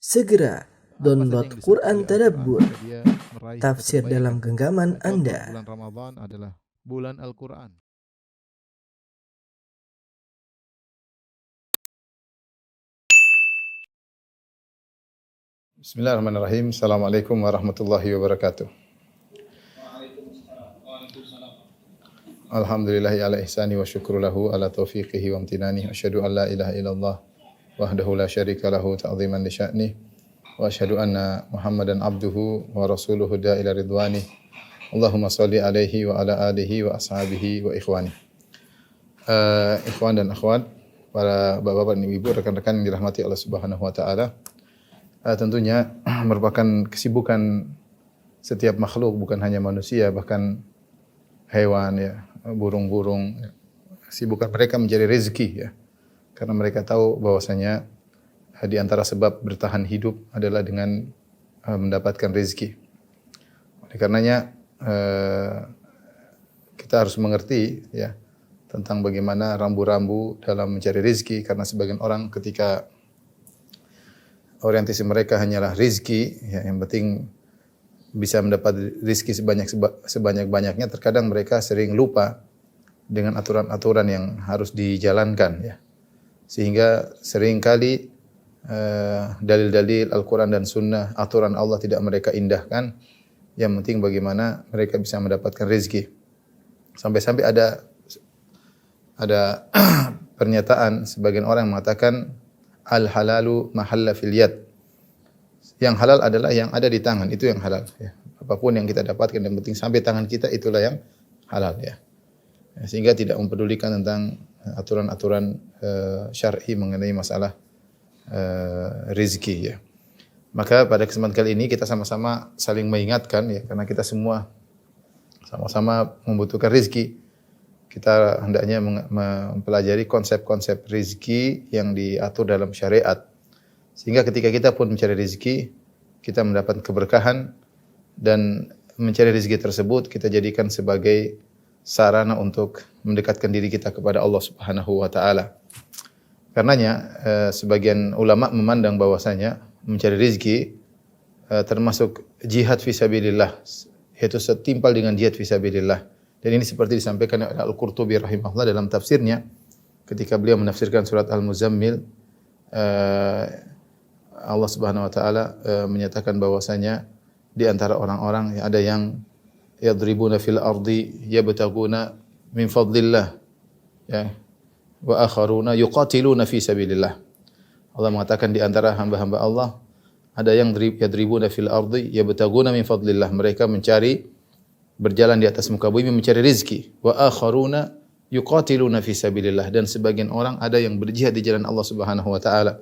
Segera Apa saja download yang disebut Quran oleh Tadabbur, Al-Quran jika dia meraih tafsir dalam kebaikan. genggaman Dan contoh Anda. bulan Ramadan adalah bulan Al-Quran. Bismillahirrahmanirrahim. Assalamualaikum warahmatullahi wabarakatuh. Alhamdulillahi ala ihsani wa syukru lahu ala taufiqihi wa amtinani. Asyhadu an la ilaha illallah wahdahu la syarika lahu ta'ziman li sya'nih. Wa asyhadu anna Muhammadan abduhu wa rasuluhu da'ila ridwanih. Allahumma salli alaihi wa ala alihi wa ashabihi wa ikhwani. Ikhwan dan akhwat, para bapak-bapak dan ibu, rekan-rekan yang dirahmati Allah Subhanahu wa taala. Tentunya merupakan kesibukan setiap makhluk, bukan hanya manusia, bahkan hewan ya, burung-burung. Sibukan mereka mencari rezeki ya. Karena mereka tahu bahwasanya di antara sebab bertahan hidup adalah dengan mendapatkan rezeki. Oleh karenanya kita harus mengerti ya tentang bagaimana rambu-rambu dalam mencari rezeki, karena sebagian orang ketika orientasi mereka hanyalah rezeki, ya, yang penting bisa mendapat rezeki sebanyak-banyaknya. Terkadang mereka sering lupa dengan aturan-aturan yang harus dijalankan, ya. Sehingga seringkali dalil-dalil Al-Quran dan Sunnah, aturan Allah tidak mereka indahkan. Yang penting bagaimana mereka bisa mendapatkan rezeki. Sampai-sampai ada pernyataan sebagian orang yang mengatakan al-halalu mahalla fil yad. Yang halal adalah yang ada di tangan, itu yang halal ya. Apapun yang kita dapatkan yang penting sampai tangan kita, itulah yang halal ya. Sehingga tidak mempedulikan tentang aturan-aturan syar'i mengenai masalah rezeki ya. Maka pada kesempatan kali ini kita sama-sama saling mengingatkan ya, karena kita semua sama-sama membutuhkan rezeki. Kita hendaknya mempelajari konsep-konsep rezeki yang diatur dalam syariat. Sehingga ketika kita pun mencari rezeki, kita mendapat keberkahan, dan mencari rezeki tersebut kita jadikan sebagai sarana untuk mendekatkan diri kita kepada Allah Subhanahu wa taala. Karenanya sebagian ulama memandang bahwasanya mencari rezeki termasuk jihad fisabilillah, yaitu setimpal dengan jihad fisabilillah. Dan ini seperti disampaikan oleh Al-Qurtubi rahimahullah dalam tafsirnya ketika beliau menafsirkan surat Al-Muzammil. Allah Subhanahu wa taala menyatakan bahwasanya di antara orang-orang ada yang yadribuna fil ardi yabtaguna min fadlillah ya, wa akharuna yuqatiluna fi sabilillah. Allah mengatakan di antara hamba-hamba Allah ada yang yadribuna fil ardi yabtaguna min fadlillah, mereka mencari, berjalan di atas muka bumi mencari rezeki. Wa akharuna yuqatiluna fi sabilillah, dan sebagian orang ada yang berjihad di jalan Allah Subhanahu wa taala.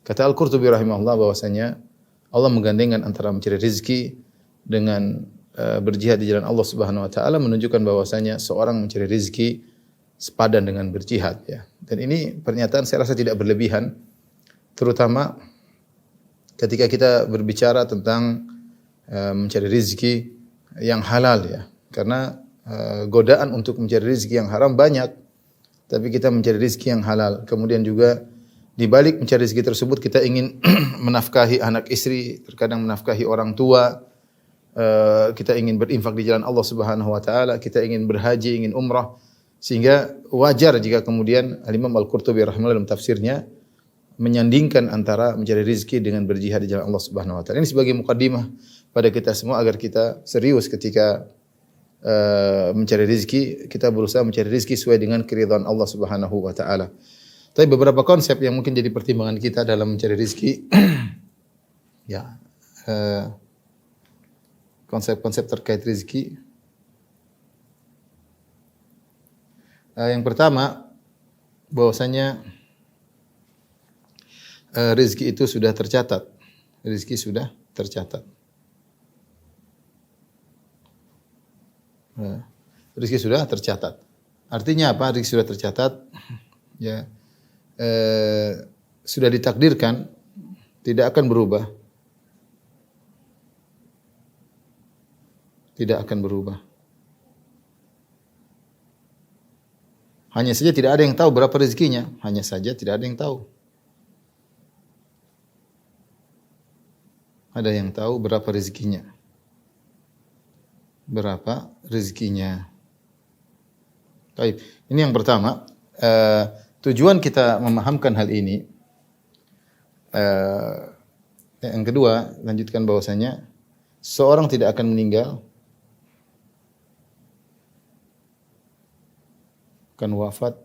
Kata Al-Qurtubi rahimahullah bahwasanya Allah menggandengkan antara mencari rezeki dengan berjihad di jalan Allah Subhanahu wa taala, menunjukkan bahwasanya seorang mencari rezeki sepadan dengan berjihad ya. Dan ini pernyataan saya rasa tidak berlebihan, terutama ketika kita berbicara tentang mencari rezeki yang halal ya. Karena godaan untuk mencari rezeki yang haram banyak, tapi kita mencari rezeki yang halal. Kemudian juga di balik mencari rezeki tersebut kita ingin menafkahi anak istri, terkadang menafkahi orang tua, kita ingin berinfak di jalan Allah Subhanahu wa taala, kita ingin berhaji, ingin umrah. Sehingga wajar jika kemudian Al-Imam Al-Qurtubi rahimahullah dalam tafsirnya menyandingkan antara mencari rezeki dengan berjihad di jalan Allah Subhanahu wa taala. Ini sebagai mukadimah pada kita semua agar kita serius ketika mencari rezeki, kita berusaha mencari rezeki sesuai dengan keridhaan Allah Subhanahu wa taala. Tapi beberapa konsep yang mungkin jadi pertimbangan kita dalam mencari rezeki ya, konsep-konsep terkait rezeki. Yang pertama, bahwasanya rezeki itu sudah tercatat. Rezeki sudah tercatat. Rezeki sudah tercatat. Artinya apa? Rezeki sudah tercatat. Ya, sudah ditakdirkan, tidak akan berubah. Tidak akan berubah. Hanya saja tidak ada yang tahu berapa rezekinya. Hanya saja tidak ada yang tahu. Ada yang tahu berapa rezekinya? Berapa rezekinya? Baik, ini yang pertama. Tujuan kita memahamkan hal ini. Yang kedua, lanjutkan bahwasanya seorang tidak akan meninggal, akan wafat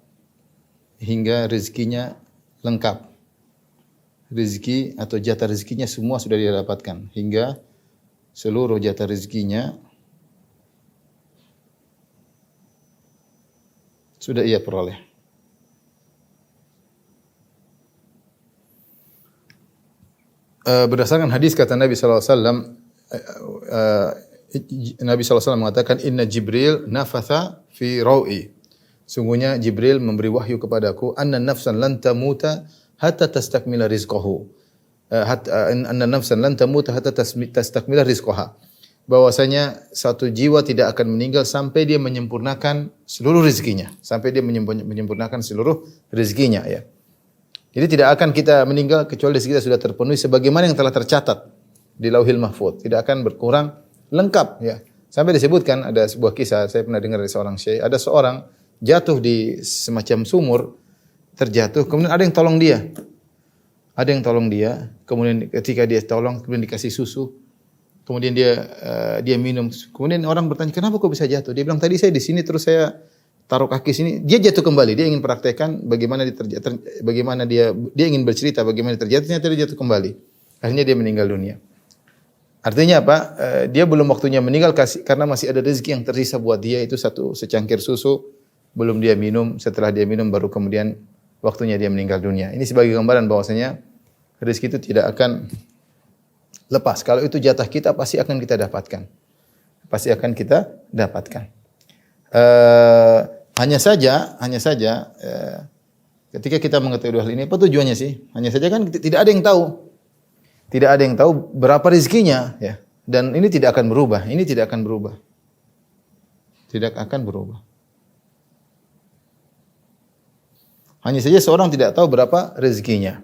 hingga rezekinya lengkap. Rezeki atau jatah rezekinya semua sudah dia dapatkan, hingga seluruh jatah rezekinya sudah ia peroleh. Berdasarkan hadis kata Nabi sallallahu alaihi wasallam, Nabi sallallahu alaihi wasallam mengatakan inna Jibril nafatha fi rawi. Sungguhnya Jibril memberi wahyu kepadaku anna nafsan lan tamuta hatta tastakmila rizqahu. Anna nafsan lan tamuta hatta tastakmila rizqaha. Bahwasanya satu jiwa tidak akan meninggal sampai dia menyempurnakan seluruh rezekinya, sampai dia menyempurnakan seluruh rezekinya, ya. Jadi tidak akan kita meninggal kecuali rezeki kita sudah terpenuhi sebagaimana yang telah tercatat di Lauhil Mahfuz, tidak akan berkurang, lengkap, ya. Sampai disebutkan ada sebuah kisah saya pernah dengar dari seorang syekh, ada seorang jatuh di semacam sumur, terjatuh, kemudian ada yang tolong dia. Ada yang tolong dia, kemudian ketika dia tolong, kemudian dikasih susu, kemudian dia minum. Kemudian orang bertanya, "Kenapa kok bisa jatuh?" Dia bilang, "Tadi saya di sini terus saya taruh kaki sini." Dia jatuh kembali. Dia ingin praktekkan bagaimana dia ingin bercerita bagaimana terjatuh, ternyata dia jatuh kembali. Akhirnya dia meninggal dunia. Artinya apa? Dia belum waktunya meninggal karena masih ada rezeki yang tersisa buat dia, itu satu secangkir susu belum dia minum. Setelah dia minum baru kemudian waktunya dia meninggal dunia. Ini sebagai gambaran bahwasanya rezeki itu tidak akan lepas. Kalau itu jatah kita pasti akan kita dapatkan. Pasti akan kita dapatkan. Hanya saja ketika kita mengetahui hal ini, apa tujuannya sih? Hanya saja kan tidak ada yang tahu. Tidak ada yang tahu berapa rezekinya, ya. Dan ini tidak akan berubah. Ini tidak akan berubah. Tidak akan berubah. Hanya saja seorang tidak tahu berapa rezekinya.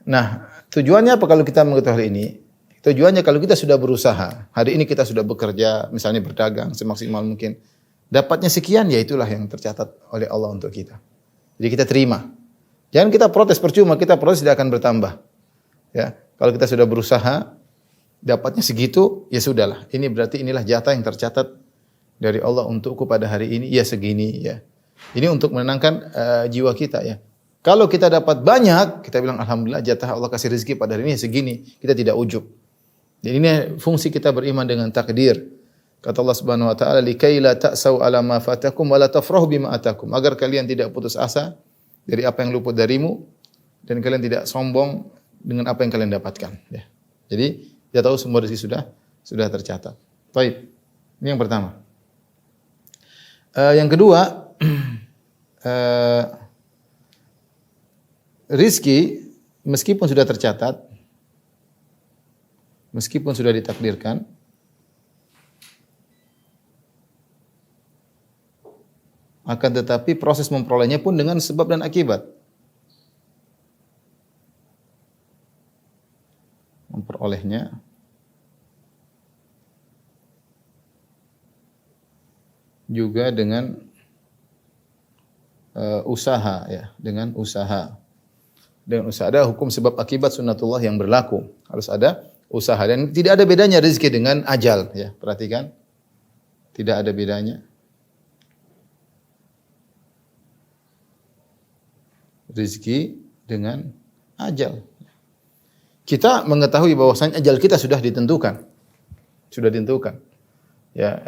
Nah, tujuannya apa kalau kita mengetahui hal ini? Tujuannya kalau kita sudah berusaha, hari ini kita sudah bekerja, misalnya berdagang semaksimal mungkin, dapatnya sekian, ya itulah yang tercatat oleh Allah untuk kita. Jadi kita terima. Jangan kita protes, percuma, kita protes tidak akan bertambah. Ya, kalau kita sudah berusaha, dapatnya segitu, ya sudahlah. Ini berarti inilah jatah yang tercatat dari Allah untukku pada hari ini, ya segini, ya. Ini untuk menenangkan jiwa kita, ya. Kalau kita dapat banyak, kita bilang alhamdulillah jatah Allah kasih rezeki pada hari ini segini, kita tidak ujub. Jadi ini fungsi kita beriman dengan takdir. Kata Allah Subhanahu wa taala, "Likai la ta'sau 'ala ma fatakum wa la tafrahu bima atakum." Agar kalian tidak putus asa dari apa yang luput darimu dan kalian tidak sombong dengan apa yang kalian dapatkan, ya. Jadi dia tahu semua rezeki sudah tercatat. Baik. Ini yang pertama. Yang kedua, rizki meskipun sudah tercatat, meskipun sudah ditakdirkan, akan tetapi proses memperolehnya pun dengan sebab dan akibat. Memperolehnya juga dengan usaha, ya, dengan usaha. Dengan usaha, ada hukum sebab akibat sunnatullah yang berlaku. Harus ada usaha dan tidak ada bedanya rezeki dengan ajal, ya. Perhatikan. Tidak ada bedanya. Rezeki dengan ajal. Kita mengetahui bahwasanya ajal kita sudah ditentukan. Sudah ditentukan. Ya,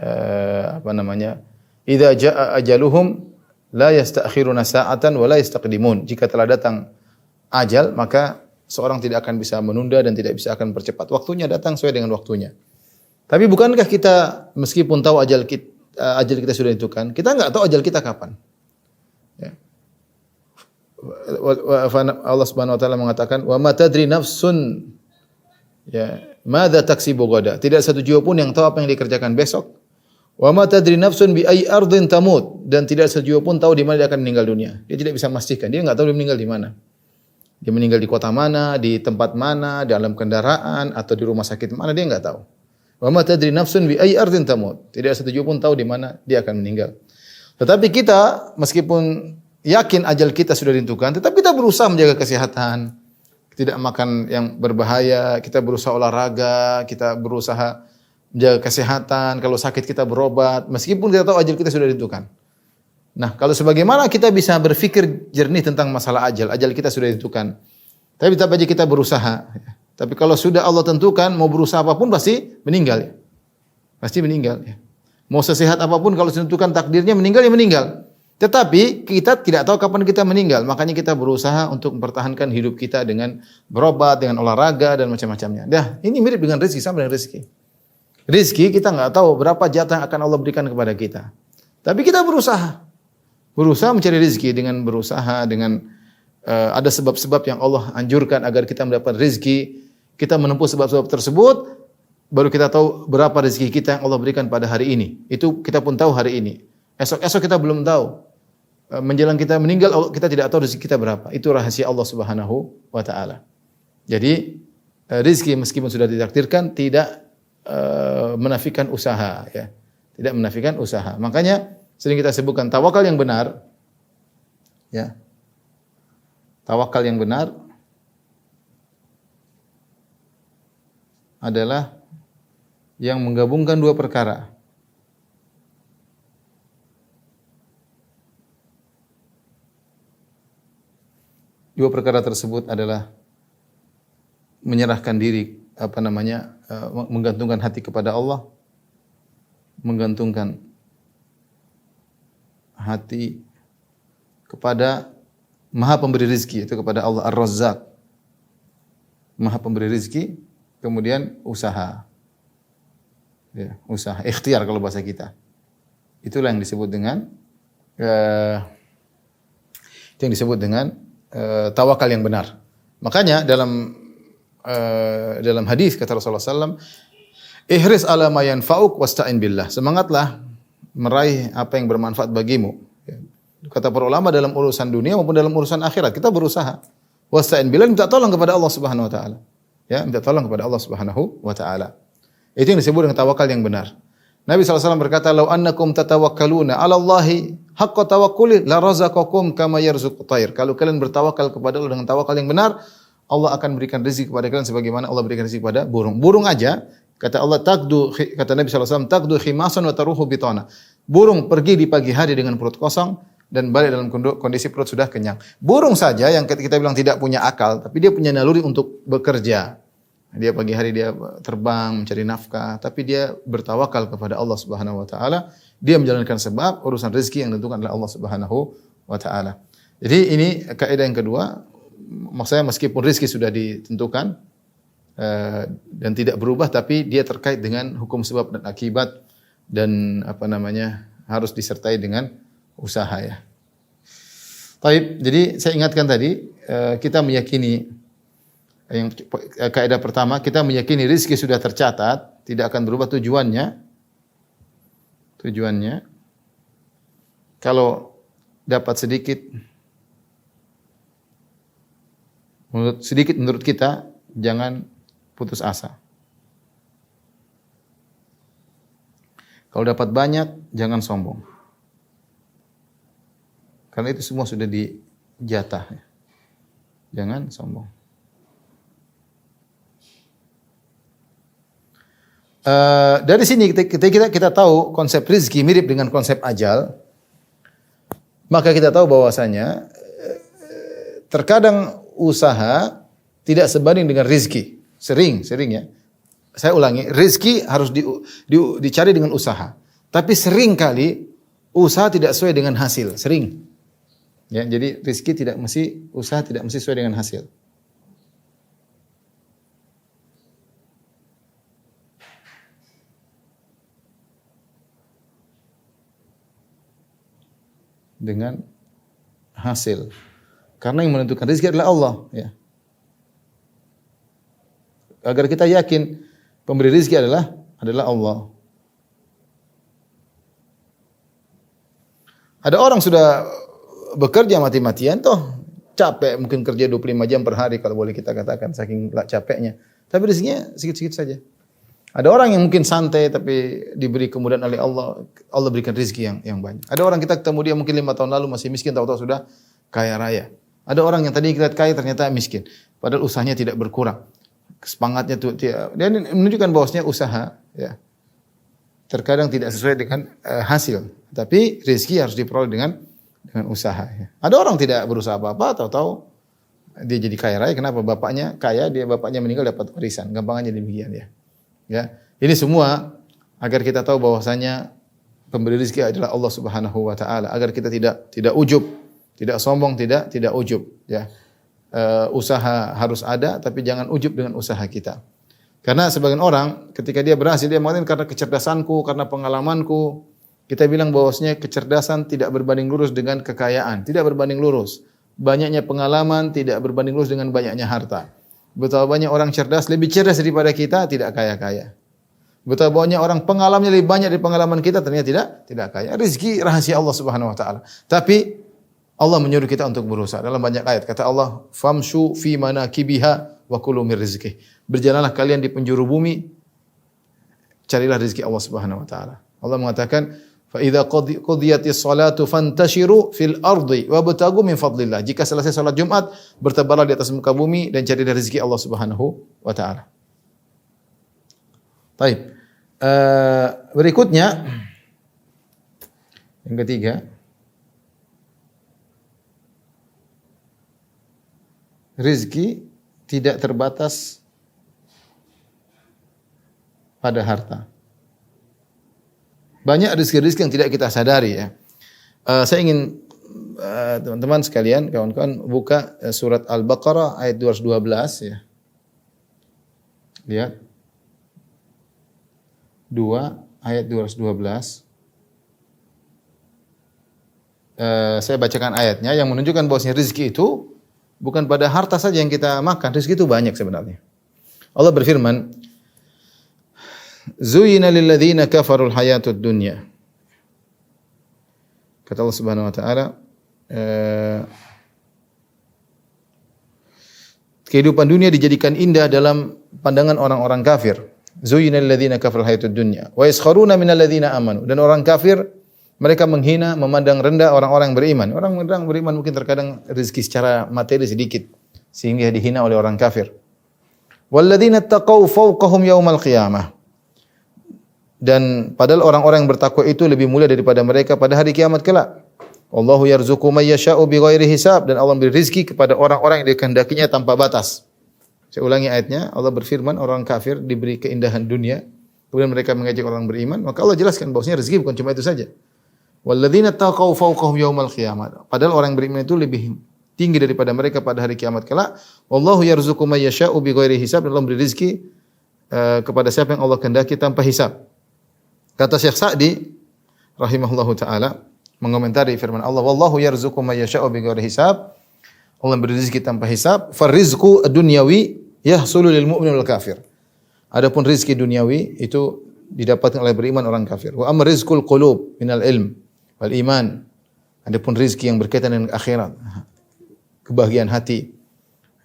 apa namanya? Idza jaa ajaluhum la yasta'khiruna sa'atan wa la yastaqdimun. Jika telah datang ajal, maka seorang tidak akan bisa menunda dan tidak bisa akan percepat. Waktunya datang sesuai dengan waktunya. Tapi bukankah kita meskipun tahu ajal kita sudah ditentukan, kita enggak tahu ajal kita kapan. Ya. Allah Subhanahu wa taala mengatakan, "Wa ma tadri nafsun ya madza taksibu ghada." Tidak satu jiwa pun yang tahu apa yang dikerjakan besok. Wa ma tadri nafsun bi ayyi ardin tamut, dan tidak satu jiwa pun tahu di mana dia akan meninggal dunia. Dia tidak bisa memastikan, dia enggak tahu dia meninggal di mana. Dia meninggal di kota mana, di tempat mana, di dalam kendaraan atau di rumah sakit mana, dia enggak tahu. Wa ma tadri nafsun bi ayyi ardin tamut. Tidak satu jiwa pun tahu di mana dia akan meninggal. Tetapi kita meskipun yakin ajal kita sudah ditentukan, tetapi kita berusaha menjaga kesehatan, tidak makan yang berbahaya, kita berusaha olahraga, kita berusaha menjaga kesehatan, kalau sakit kita berobat, meskipun kita tahu ajal kita sudah ditentukan. Nah, kalau sebagaimana kita bisa berfikir jernih tentang masalah ajal kita sudah ditentukan. Tapi tetap aja kita berusaha. Tapi kalau sudah Allah tentukan, mau berusaha apapun pasti meninggal. Ya. Pasti meninggal. Ya. Mau sesehat apapun kalau ditentukan takdirnya meninggal, ya meninggal. Tetapi kita tidak tahu kapan kita meninggal. Makanya kita berusaha untuk mempertahankan hidup kita dengan berobat, dengan olahraga dan macam-macamnya. Dah, ini mirip dengan rezeki, sama dengan rezeki. Rezeki kita nggak tahu berapa jatah akan Allah berikan kepada kita. Tapi kita berusaha. Berusaha mencari rezeki dengan berusaha, dengan ada sebab-sebab yang Allah anjurkan agar kita mendapat rezeki. Kita menempuh sebab-sebab tersebut, baru kita tahu berapa rezeki kita yang Allah berikan pada hari ini. Itu kita pun tahu hari ini. Esok-esok kita belum tahu. Menjelang kita meninggal, kita tidak tahu rezeki kita berapa. Itu rahasia Allah Subhanahu wa taala. Jadi rezeki meskipun sudah ditakdirkan tidak menafikan usaha, ya. Tidak menafikan usaha. Makanya sering kita sebutkan tawakal yang benar, ya. Tawakal yang benar adalah yang menggabungkan dua perkara. Dua perkara tersebut adalah menyerahkan diri, menggantungkan hati kepada Allah, menggantungkan hati kepada Maha Pemberi Rizki, itu kepada Allah Ar-Razzaq. Maha Pemberi Rizki, kemudian usaha. Ya, usaha, ikhtiar kalau bahasa kita. Itulah yang disebut dengan tawakal yang benar. Makanya dalam hadis kata Rasulullah SAW, ihris ala ma yanfa'uk wasta'in billah. Semangatlah meraih apa yang bermanfaat bagimu. Kata para ulama dalam urusan dunia maupun dalam urusan akhirat kita berusaha. Wasta'in billah, minta tolong kepada Allah Subhanahu wa taala. Ya, minta tolong kepada Allah Subhanahu wa taala. Itu yang disebut dengan tawakal yang benar. Nabi SAW berkata, "Lau annakum tatawakkaluna 'ala Allahi haqqa tawakkuli la razaqakum kama yarzuqut thair." Kalau kalian bertawakal kepada Allah dengan tawakal yang benar, Allah akan berikan rezeki kepada kalian sebagaimana Allah berikan rezeki kepada burung. Burung aja, kata Allah, kata Nabi SAW, "Taqdu khimasan wa taruhu bitana." Burung pergi di pagi hari dengan perut kosong dan balik dalam kondisi perut sudah kenyang. Burung saja yang kita bilang tidak punya akal, tapi dia punya naluri untuk bekerja. Dia pagi hari dia terbang mencari nafkah, tapi dia bertawakal kepada Allah Subhanahu wa taala. Dia menjalankan sebab urusan rezeki yang ditentukan oleh Allah Subhanahu wa taala. Jadi ini kaidah yang kedua. Maksudnya meskipun rezeki sudah ditentukan dan tidak berubah, tapi dia terkait dengan hukum sebab dan akibat dan harus disertai dengan usaha, ya. Baik, jadi saya ingatkan tadi kita meyakini yang kaidah pertama, kita meyakini rezeki sudah tercatat, tidak akan berubah tujuannya. Kalau dapat sedikit menurut kita, jangan putus asa. Kalau dapat banyak, jangan sombong. Karena itu semua sudah dijatah. Jangan sombong. Dari sini kita tahu konsep rezeki mirip dengan konsep ajal. Maka kita tahu bahwasanya terkadang usaha tidak sebanding dengan rezeki. Sering ya. Saya ulangi, rezeki harus dicari dengan usaha. Tapi sering kali usaha tidak sesuai dengan hasil, sering. Ya, jadi usaha tidak mesti sesuai dengan hasil. Dengan hasil. Karena yang menentukan rezeki adalah Allah, ya. Agar kita yakin pemberi rezeki adalah Allah. Ada orang sudah bekerja mati-matian toh capek, mungkin kerja 25 jam per hari kalau boleh kita katakan saking capeknya. Tapi rezekinya sedikit-sedikit saja. Ada orang yang mungkin santai tapi diberi kemudahan oleh Allah, Allah berikan rezeki yang banyak. Ada orang kita ketemu dia mungkin 5 tahun lalu masih miskin, tahu-tahu sudah kaya raya. Ada orang yang tadi kita lihat kaya ternyata miskin, padahal usahanya tidak berkurang. Semangatnya tuh dia menunjukkan bahwasanya usaha ya terkadang tidak sesuai dengan hasil, tapi rezeki harus diperoleh dengan usaha ya. Ada orang tidak berusaha apa-apa, tahu-tahu dia jadi kaya raya. Kenapa? Bapaknya kaya, bapaknya meninggal dapat warisan. Gampangannya demikian ya. Ya, ini semua agar kita tahu bahwasanya pemberi rezeki adalah Allah Subhanahu wa taala, agar kita tidak ujub, tidak sombong, tidak ujub, ya. Usaha harus ada tapi jangan ujub dengan usaha kita. Karena sebagian orang ketika dia berhasil dia mengatakan karena kecerdasanku, karena pengalamanku. Kita bilang bahwasanya kecerdasan tidak berbanding lurus dengan kekayaan, tidak berbanding lurus. Banyaknya pengalaman tidak berbanding lurus dengan banyaknya harta. Betapa banyak orang cerdas, lebih cerdas daripada kita, tidak kaya-kaya. Betapa banyak orang pengalamannya lebih banyak dari pengalaman kita, ternyata tidak kaya. Rezeki rahasia Allah Subhanahu wa taala. Tapi Allah menyuruh kita untuk berusaha. Dalam banyak ayat kata Allah, "Famshu fi manakibiha wa kulu mir rizqih." Berjalanlah kalian di penjuru bumi, carilah rezeki Allah Subhanahu wa taala. Allah mengatakan, "Fa idza qudiyatis salatu fantashiru fil ardi wabtagu min fadlillah." Jika selesai salat Jumat, bertebaranlah di atas muka bumi dan carilah rezeki Allah Subhanahu wa taala. Baik. Berikutnya yang ketiga, rezeki tidak terbatas pada harta. Banyak rezeki-rezeki yang tidak kita sadari ya. Saya ingin teman-teman sekalian, kawan-kawan buka surat Al-Baqarah ayat 212 ya. Lihat. 2 ayat 212. Saya bacakan ayatnya yang menunjukkan bahwasanya rezeki itu bukan pada harta saja yang kita makan, rezeki itu banyak sebenarnya. Allah berfirman, "Zuyyina lil ladzina kafarul hayatud dunya." Kata Allah Subhanahu wa taala, kehidupan dunia dijadikan indah dalam pandangan orang-orang kafir. Zuyyina lil ladzina kafarul hayatud dunya wa yaskharuna minal ladzina amanu. Dan orang kafir mereka menghina, memandang rendah orang-orang beriman. Orang beriman mungkin terkadang rezeki secara materi sedikit sehingga dihina oleh orang kafir. Walladzina taqaw fawqahum yaumal qiyamah. Dan padahal orang-orang yang bertakwa itu lebih mulia daripada mereka pada hari kiamat kelak. Wallahu yarzuqu may yasha'u bighairi hisab, dan Allah memberi rezeki kepada orang-orang yang dikehendakinya tanpa batas. Saya ulangi ayatnya, Allah berfirman orang kafir diberi keindahan dunia, kemudian mereka mengajak orang beriman, maka Allah jelaskan bahwasanya rezeki bukan cuma itu saja. Walladzina taqaw fawqahum yaumal qiyamah. Padahal orang beriman itu lebih tinggi daripada mereka pada hari kiamat kelak. Wallahu yarzuqu may yasha'u bighairi hisab, dan Allah memberi rezeki kepada siapa yang Allah kehendaki tanpa hisab. Kata Syekh Sa'di rahimahullahu taala mengomentari firman Allah, "Wallahu yarzuqu may yasha'u bighairi hisab." Allah memberi rezeki tanpa hisab. Farizqu ad-dunyawi yahsulu lil mu'min wal kafir. Adapun rezeki duniawi itu didapatkan oleh beriman orang kafir. Wa amma rizqul qulub minal ilm wal iman. Adapun rezeki yang berkaitan dengan akhirat, kebahagiaan hati,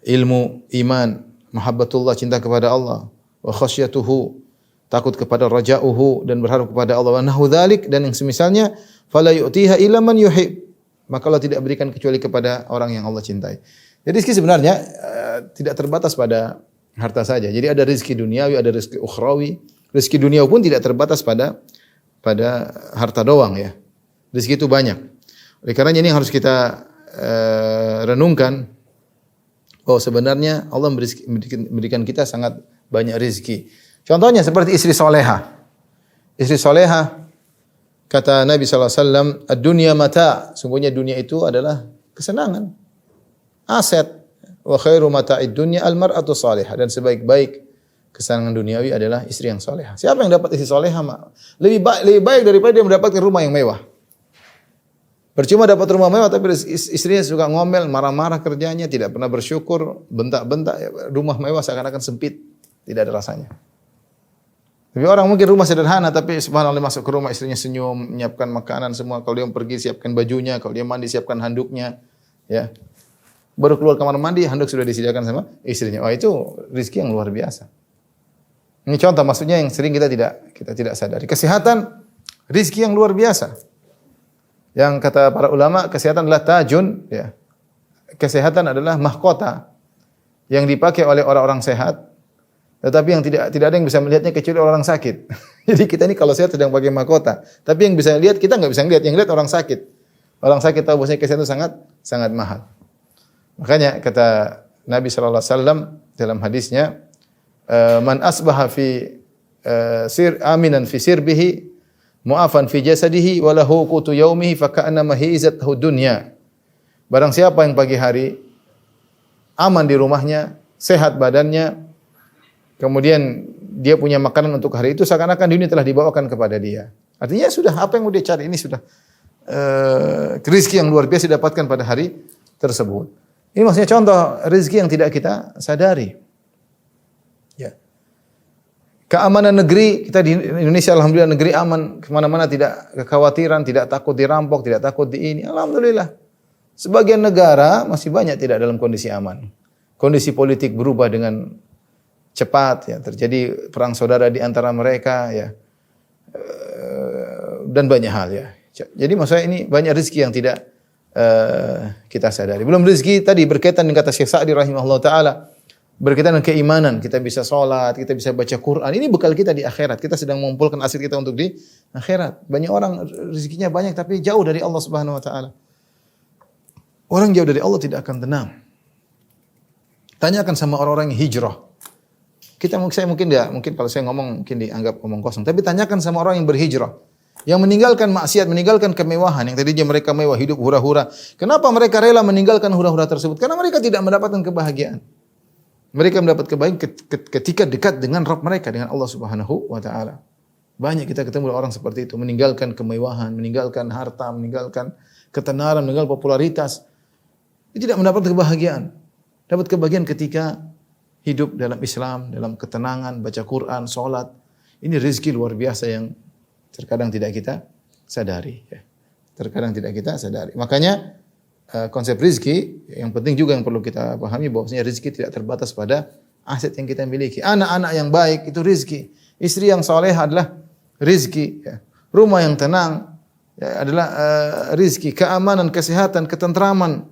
ilmu, iman, mahabbatullah, cinta kepada Allah, wa khasyatuhu, takut kepada raja'uhu, dan berharap kepada Allah, wa nahu dzalik, dan yang semisalnya, fala yu'tiha illa man yuhib, maka Allah tidak berikan kecuali kepada orang yang Allah cintai. Jadi rezeki sebenarnya tidak terbatas pada harta saja. Jadi ada rezeki duniawi, ada rezeki ukhrawi. Rezeki dunia pun tidak terbatas pada harta doang ya. Rezeki itu banyak. Oleh karena ini harus kita renungkan bahwa sebenarnya Allah memberikan kita sangat banyak rezeki. Contohnya seperti istri soleha. Istri soleha, kata Nabi SAW, ad-dunya mata', sungguhnya dunia itu adalah kesenangan, aset. Wa khairu mata'id dunya al-mar'atu salihah, dan sebaik-baik kesenangan duniawi adalah istri yang soleha. Siapa yang dapat istri soleha lebih baik daripada dia mendapatkan rumah yang mewah. Percuma dapat rumah mewah tapi istrinya suka ngomel, marah-marah kerjanya, tidak pernah bersyukur, bentak-bentak, rumah mewah seakan-akan sempit, tidak ada rasanya. Tapi orang mungkin rumah sederhana tapi subhanallah masuk ke rumah istrinya senyum, menyiapkan makanan semua, kalau dia pergi siapkan bajunya, kalau dia mandi siapkan handuknya, ya. baru keluar kamar mandi, handuk sudah disediakan sama istrinya. Wah, itu rezeki yang luar biasa. Ini contoh maksudnya yang sering kita tidak sadari. Kesehatan, rezeki yang luar biasa. Yang kata para ulama, kesehatan adalah tajun, ya. Kesehatan adalah mahkota yang dipakai oleh orang-orang sehat, tetapi yang tidak ada yang bisa melihatnya kecuali orang sakit. Jadi kita ini kalau sehat sedang pakai mahkota, tapi yang bisa lihat kita nggak bisa lihat, yang lihat orang sakit. Orang sakit tahu bahwasanya kesehatan itu sangat mahal. Makanya kata Nabi sallallahu alaihi wasallam dalam hadisnya, man asbaha fi aminan fi sirbihi mu'afan fi jasadihi wa lahu qutu yaumihi fa ka'annama hizathu dunya. Barang siapa yang pagi hari aman di rumahnya, sehat badannya, kemudian dia punya makanan untuk hari itu, seakan-akan dunia telah dibawakan kepada dia. Artinya sudah apa yang mau dia cari ini sudah rezeki yang luar biasa didapatkan pada hari tersebut. Ini maksudnya contoh rezeki yang tidak kita sadari. Ya. Keamanan negeri, kita di Indonesia alhamdulillah negeri aman, kemana-mana tidak kekhawatiran, tidak takut dirampok, tidak takut di ini. Alhamdulillah. Sebagian negara masih banyak tidak dalam kondisi aman. Kondisi politik berubah dengan cepat, ya, terjadi perang saudara di antara mereka, ya, dan banyak hal, ya. Jadi maksudnya ini banyak rezeki yang tidak kita sadari. Belum rezeki tadi berkaitan dengan kata Syekh Sa'di rahimahullah taala, berkaitan dengan keimanan. Kita bisa sholat, kita bisa baca Quran. Ini bekal kita di akhirat. Kita sedang mengumpulkan aset kita untuk di akhirat. Banyak orang rezekinya banyak tapi jauh dari Allah Subhanahu wa taala. Orang jauh dari Allah tidak akan tenang. Tanyakan sama orang-orang yang hijrah. Saya mungkin kalau saya ngomong mungkin dianggap omong kosong. Tapi tanyakan sama orang yang berhijrah, yang meninggalkan maksiat, meninggalkan kemewahan yang tadinya mereka mewah, hidup hura-hura. Kenapa mereka rela meninggalkan hura-hura tersebut? Karena mereka tidak mendapatkan kebahagiaan. Mereka mendapat kebahagiaan ketika dekat dengan Rabb mereka, dengan Allah Subhanahu wa taala. Banyak kita ketemu orang seperti itu, meninggalkan kemewahan, meninggalkan harta, meninggalkan ketenaran, meninggalkan popularitas. Dia tidak mendapat kebahagiaan. Dapat kebahagiaan ketika hidup dalam Islam, dalam ketenangan, baca Quran, sholat. Ini rezeki luar biasa yang terkadang tidak kita sadari. Terkadang tidak kita sadari. Makanya konsep rezeki yang penting juga yang perlu kita pahami bahwasanya rezeki tidak terbatas pada aset yang kita miliki. Anak-anak yang baik itu rezeki. Istri yang saleh adalah rezeki. Rumah yang tenang adalah rezeki. Keamanan, kesehatan, ketentraman,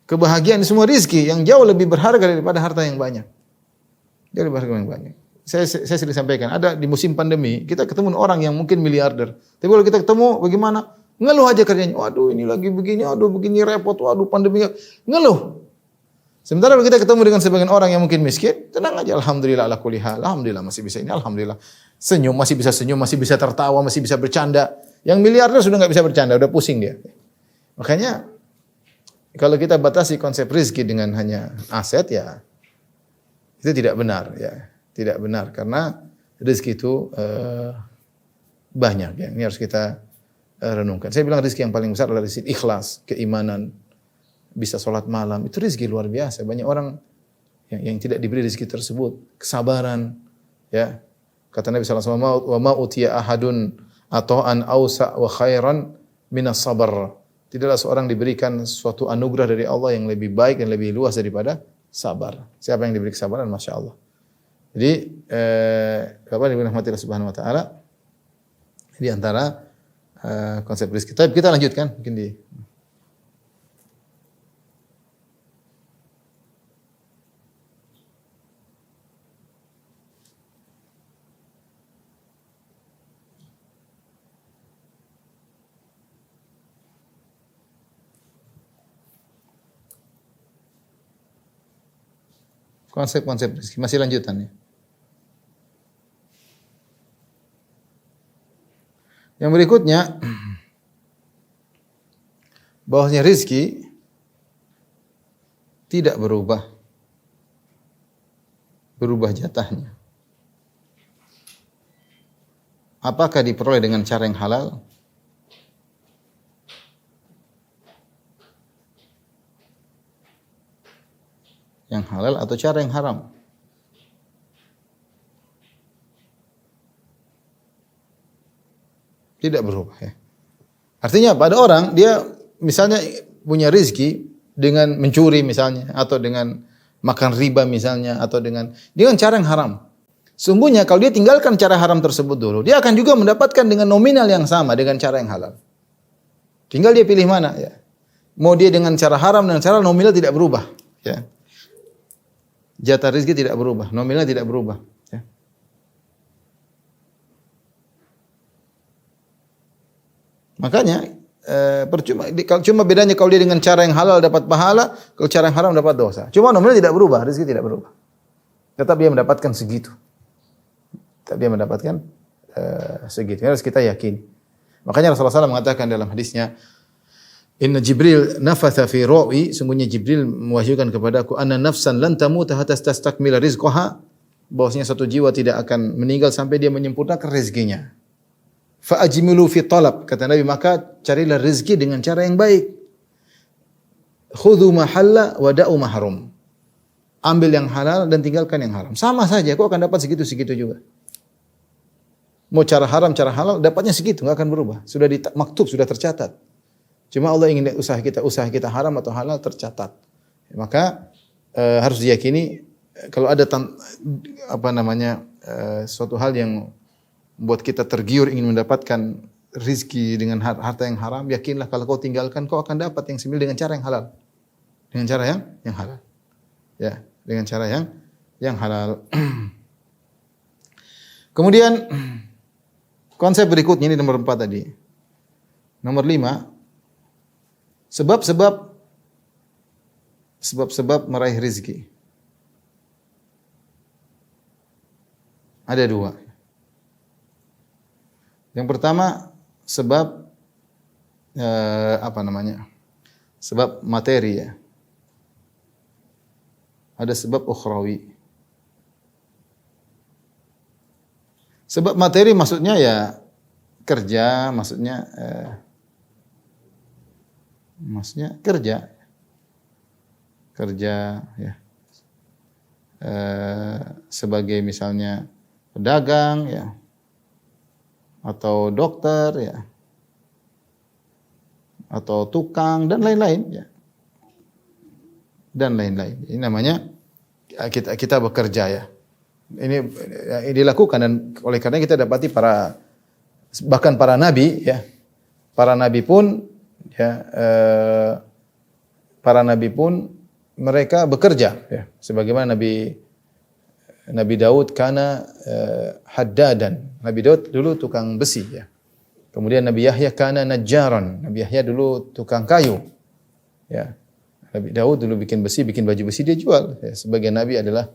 kebahagiaan semua rezeki yang jauh lebih berharga daripada harta yang banyak. Jauh lebih berharga yang banyak. Saya sering sampaikan, ada di musim pandemi, kita ketemu orang yang mungkin miliarder. Tapi kalau kita ketemu, bagaimana? Ngeluh aja kerjanya. Waduh, ini lagi begini, waduh begini repot, waduh pandemi. Ngeluh. Sementara kalau kita ketemu dengan sebagian orang yang mungkin miskin, tenang aja, alhamdulillah ala kulli hal. Alhamdulillah masih bisa ini, alhamdulillah. Senyum, masih bisa tertawa, masih bisa bercanda. Yang miliarder sudah enggak bisa bercanda, udah pusing dia. Makanya kalau kita batasi konsep rezeki dengan hanya aset, ya itu tidak benar, ya. Tidak benar karena rezeki itu banyak, ya. Ini harus kita renungkan. Saya bilang rezeki yang paling besar adalah rezeki ikhlas, keimanan, bisa sholat malam. Itu rezeki luar biasa. Banyak orang yang tidak diberi rezeki tersebut, kesabaran, ya. Kata Nabi sallallahu alaihi wasallam, "Wa ma utiya ahadun ata'an awsa wa khairan minas sabr." Tidaklah seorang diberikan suatu anugerah dari Allah yang lebih baik dan lebih luas daripada sabar. Siapa yang diberi kesabaran, Masya Allah. Jadi, Bapak Ibu rahmati Allah Subhanahu wa taala, di antara konsep rezeki. Tapi kita lanjutkan mungkin di konsep-konsep rezeki. Masih lanjutannya. Yang berikutnya, bahwasanya rezeki tidak berubah jatahnya. Apakah diperoleh dengan cara yang halal? Yang halal atau cara yang haram? Tidak berubah, ya. Artinya pada orang dia misalnya punya rezeki dengan mencuri misalnya, atau dengan makan riba misalnya, atau dengan cara yang haram. Sungguhnya kalau dia tinggalkan cara haram tersebut dulu, dia akan juga mendapatkan dengan nominal yang sama dengan cara yang halal. Tinggal dia pilih mana ya. Mau dia dengan cara haram dan cara nominal tidak berubah, ya. Jatah rezeki tidak berubah, nominalnya tidak berubah, ya. Makanya percuma kalau cuma bedanya kalau dia dengan cara yang halal dapat pahala, kalau cara yang haram dapat dosa. Cuma nominal tidak berubah, rezeki tidak berubah. Tetap dia mendapatkan segitu. Tetap dia mendapatkan segitu. Harus kita yakini. Makanya Rasulullah SAW mengatakan dalam hadisnya, Inna Jibril nafatha fi ru'i, sungguhnya Jibril mewahyukan kepadaku, anna nafsan lan tamuta hatta tastakmila rizqaha, bahwasanya satu jiwa tidak akan meninggal sampai dia menyempurnakan rezekinya. Fa ajmilu fi talab, kata Nabi, maka carilah rezeki dengan cara yang baik. Khudhu ma halla wa da'u ma haram. Ambil yang halal dan tinggalkan yang haram. Sama saja, kau akan dapat segitu-segitu juga. Mau cara haram, cara halal, dapatnya segitu, enggak akan berubah. Sudah maktub, sudah tercatat. Cuma Allah ingin lihat usaha kita haram atau halal tercatat. Maka harus diyakini kalau ada suatu hal yang membuat kita tergiur ingin mendapatkan rizki dengan harta yang haram, yakinlah kalau kau tinggalkan kau akan dapat yang semil dengan cara yang halal. Dengan cara yang halal. Ya, dengan cara yang halal. Kemudian konsep berikutnya ini nomor 4 tadi. Nomor 5, sebab meraih rezeki. Ada 2. Yang pertama sebab sebab materi ya. Ada sebab ukhrawi. Sebab materi maksudnya ya kerja, maksudnya kerja ya. Sebagai misalnya pedagang ya, atau dokter ya, atau tukang dan lain-lain ya. Dan lain-lain. Ini namanya kita bekerja ya. Ini dilakukan dan oleh karena kita dapati bahkan para nabi ya. Para nabi pun ya, para nabi pun mereka bekerja ya. Sebagaimana Nabi Daud kana haddadan. Nabi Daud dulu tukang besi ya. Kemudian Nabi Yahya kana najjaran. Nabi Yahya dulu tukang kayu. Ya. Nabi Daud dulu bikin baju besi dia jual. Ya. Sebagian nabi adalah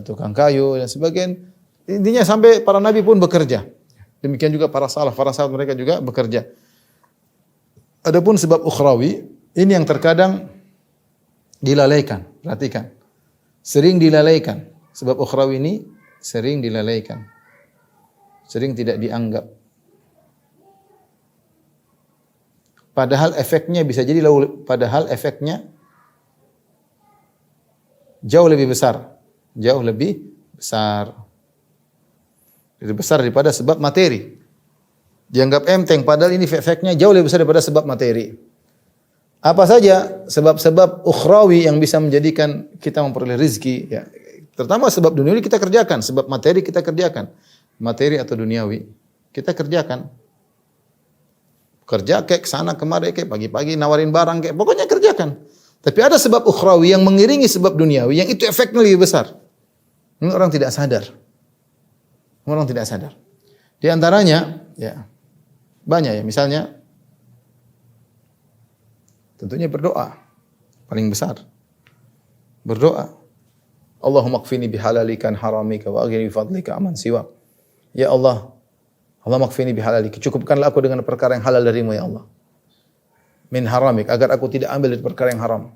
tukang kayu dan sebagian, intinya sampai para nabi pun bekerja. Demikian juga para sahabat mereka juga bekerja. Adapun sebab ukhrawi, ini yang terkadang dilalaikan. Perhatikan. Sering dilalaikan. Sebab ukhrawi ini sering dilalaikan. Sering tidak dianggap. Padahal efeknya bisa jadi jauh lebih besar. Jauh lebih besar. Lebih besar daripada sebab materi. Dianggap enteng, padahal ini efeknya jauh lebih besar daripada sebab materi. Apa saja sebab-sebab ukhrawi yang bisa menjadikan kita memperoleh rezeki ya. Terutama sebab duniawi kita kerjakan, sebab materi kita kerjakan. Materi atau duniawi kita kerjakan. Kerja kayak kesana kemari kayak pagi-pagi nawarin barang kayak pokoknya kerjakan. Tapi ada sebab ukhrawi yang mengiringi sebab duniawi yang itu efeknya lebih besar. Ini orang tidak sadar. Orang tidak sadar. Di antaranya ya banyak ya, misalnya tentunya berdoa paling besar. Berdoa. Allahumma qfini bihalalika an haramika wa aghnini bifadlika amman siwak. Ya Allah, Allahumma qfini bihalalika, cukupkanlah aku dengan perkara yang halal darimu ya Allah. Min haramik, agar aku tidak ambil dari perkara yang haram.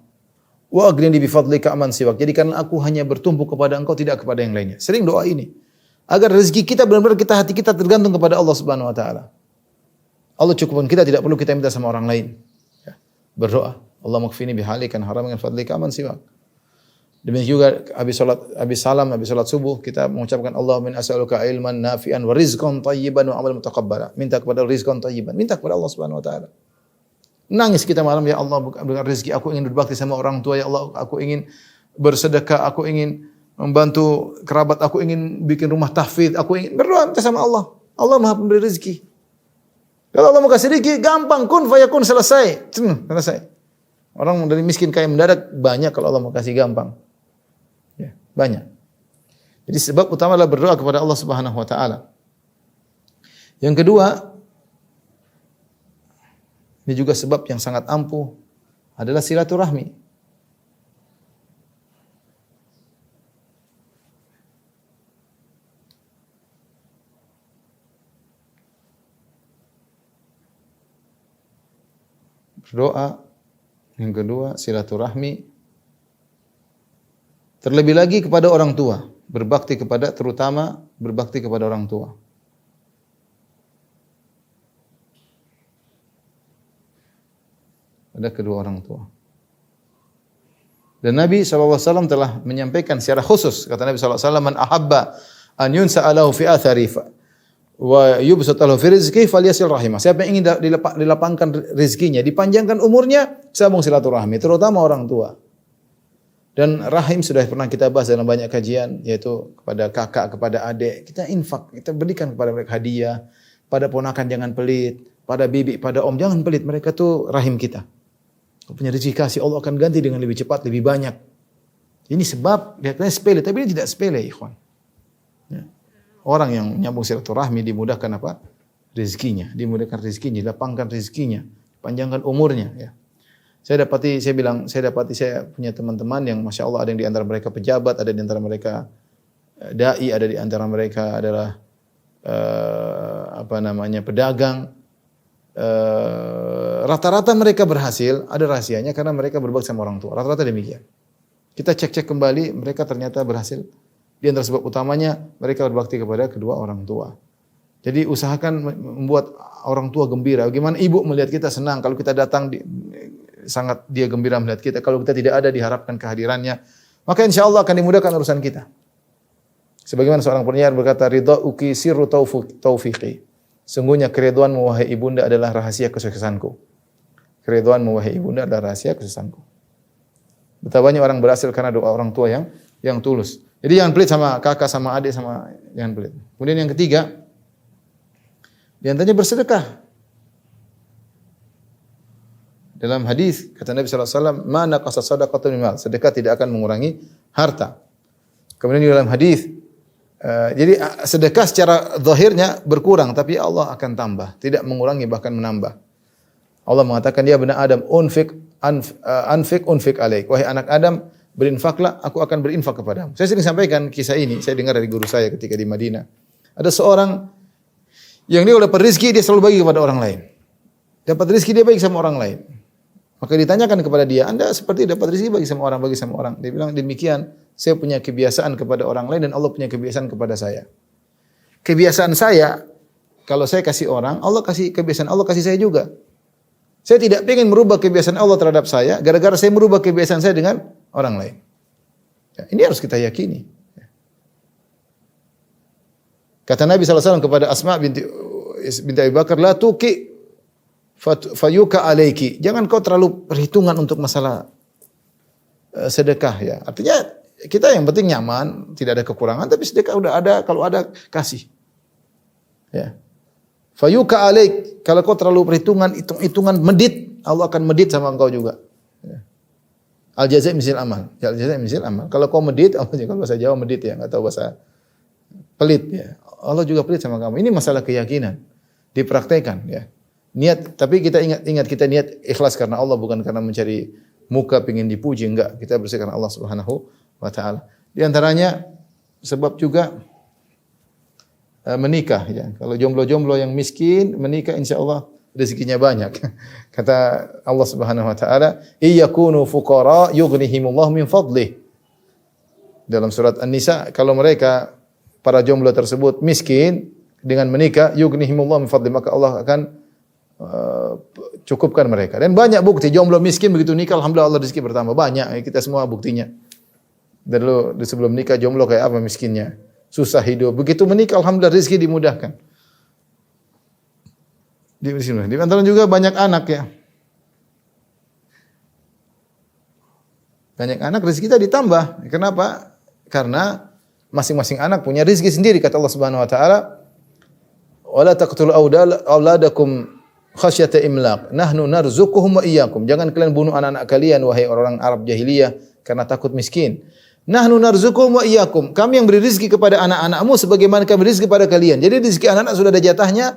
Wa aghnini bifadlika amman siwak, jadikanlah aku hanya bertumpu kepada Engkau, tidak kepada yang lainnya. Sering doa ini. Agar rezeki kita benar-benar hati kita tergantung kepada Allah Subhanahu wa taala. Allah cukupkan kita, tidak perlu kita minta sama orang lain. Ya. Berdoa, Allahumma qfini bihalika an haramika wa fadlika amman siwak. Demikian juga habis salat subuh kita mengucapkan Allahumma inni as'aluka ilman nafi'an wa rizqan thayyiban wa amalan mutaqabbala. Minta kepada rizqan thayyiban, minta kepada Allah Subhanahu wa taala. Nangis kita malam, ya Allah dengan rezeki aku ingin berbakti sama orang tua, ya Allah aku ingin bersedekah, aku ingin membantu kerabat, aku ingin bikin rumah tahfidz, aku ingin berdoa minta sama Allah. Allah Maha Pemberi rezeki. Kalau Allah mau kasih rezeki, gampang, kun fayakun, selesai. Selesai. Orang dari miskin kaya mendadak banyak kalau Allah mau kasih gampang. Ya, banyak. Jadi sebab utama adalah berdoa kepada Allah Subhanahu wa taala. Yang kedua, ini juga sebab yang sangat ampuh adalah silaturahmi. Berdoa. Yang kedua, silaturahmi. Terlebih lagi kepada orang tua, terutama berbakti kepada orang tua. Ada kedua orang tua. Dan Nabi SAW telah menyampaikan secara khusus, kata Nabi SAW, man ahabba an yunsa'alahu fi athari wa yubsatalahu fi rizqi falyasil rahimah. Siapa yang ingin dilapangkan rezekinya, dipanjangkan umurnya, sambung silaturahmi, terutama orang tua. Dan rahim sudah pernah kita bahas dalam banyak kajian, yaitu kepada kakak, kepada adik. Kita infak, kita berikan kepada mereka hadiah. Pada ponakan jangan pelit, pada bibi, pada om jangan pelit. Mereka tuh rahim kita. Kalau punya rezeki kasih, Allah akan ganti dengan lebih cepat, lebih banyak. Ini sebab, kelihatannya sepele, tapi ini tidak sepele, ikhwan. Ya. Orang yang nyambung silaturahmi dimudahkan apa? Rezekinya, dimudahkan rezekinya, dilapangkan rezekinya, panjangkan umurnya. Ya. Saya punya teman-teman yang masya Allah ada yang di antara mereka pejabat, ada di antara mereka dai, ada di antara mereka adalah pedagang. Rata-rata mereka berhasil, ada rahasianya karena mereka berbakti sama orang tua. Rata-rata demikian. Kita cek-cek kembali, mereka ternyata berhasil. Di antara sebab utamanya mereka berbakti kepada kedua orang tua. Jadi usahakan membuat orang tua gembira. Bagaimana ibu melihat kita senang kalau kita datang, sangat dia gembira melihat kita. Kalau kita tidak ada, diharapkan kehadirannya. Maka insya Allah akan dimudahkan urusan kita. Sebagaimana seorang penyair berkata, ridha'uki sirru taufiqi. Sungguhnya keridhaanmu wahai ibunda adalah rahasia kesuksesanku. Keridhaanmu wahai ibunda adalah rahasia kesuksesanku. Betapa banyak orang berhasil karena doa orang tua yang tulus. Jadi jangan pelit sama kakak, sama adik, jangan pelit. Kemudian yang ketiga, di antaranya bersedekah. Dalam hadis kata Nabi sallallahu alaihi wasallam, "Ma naqasa shadaqatun min mal." Sedekah tidak akan mengurangi harta. Kemudian di dalam hadis jadi sedekah secara zahirnya berkurang tapi Allah akan tambah, tidak mengurangi bahkan menambah. Allah mengatakan, "Ya bani Adam, unfik alaik." Wahai anak Adam, berinfaklah, aku akan berinfak kepadamu. Saya sering sampaikan kisah ini, saya dengar dari guru saya ketika di Madinah. Ada seorang yang dia dapat rezeki, dia selalu bagi kepada orang lain. Dapat rezeki dia bagi sama orang lain. Maka ditanyakan kepada dia, Anda seperti dapat rezeki bagi sama orang. Dia bilang, demikian, saya punya kebiasaan kepada orang lain dan Allah punya kebiasaan kepada saya. Kebiasaan saya, kalau saya kasih orang, Allah kasih kebiasaan Allah kasih saya juga. Saya tidak ingin merubah kebiasaan Allah terhadap saya, gara-gara saya merubah kebiasaan saya dengan orang lain. Ya, ini harus kita yakini. Kata Nabi SAW kepada Asma binti Abi Bakar, la tuki fayuka alaiki. Jangan kau terlalu perhitungan untuk masalah sedekah ya. Artinya kita yang penting nyaman, tidak ada kekurangan, tapi sedekah udah ada, kalau ada kasih. Ya. Fayuka alaik, kalau kau terlalu perhitungan, hitung-hitungan medit, Allah akan medit sama engkau juga. Ya. Al jazaa' misil amal. Al jazaa' misil amal. Kalau kau medit, Allah juga bahasa Jawa medit ya, enggak tahu bahasa pelit ya. Allah juga pelit sama kamu. Ini masalah keyakinan. Dipraktekan ya. Niat, tapi kita ingat kita niat ikhlas karena Allah, bukan karena mencari muka, pengin dipuji, enggak. Kita bersih karena Allah Subhanahu wa taala. Di antaranya sebab juga menikah ya. Kalau jomblo-jomblo yang miskin menikah, insyaallah rezekinya banyak. Kata Allah Subhanahu wa taala, "Iyakunu fuqara yughnihimullahu min fadlih." Dalam surat An-Nisa, kalau mereka para jomblo tersebut miskin dengan menikah, yughnihimullahu min fadlih, maka Allah akan cukupkan mereka. Dan banyak bukti jomblo miskin begitu nikah, alhamdulillah Allah rezeki bertambah. Banyak, kita semua buktinya. Dulu sebelum nikah jomblo kayak apa miskinnya? Susah hidup. Begitu menikah alhamdulillah rezeki dimudahkan. Di antara juga banyak anak ya. Banyak anak rezeki kita ditambah. Kenapa? Karena masing-masing anak punya rezeki sendiri kata Allah Subhanahu wa taala. Wala taqtulu auladakum khasyata imlaq. Nahnu narzuquhum wa iyyakum. Jangan kalian bunuh anak-anak kalian wahai orang Arab jahiliyah karena takut miskin. Nahnu narzuquhum wa iyyakum. Kami yang beri rezeki kepada anak-anakmu sebagaimana kami beri rezeki kepada kalian. Jadi rezeki anak-anak sudah ada jatahnya.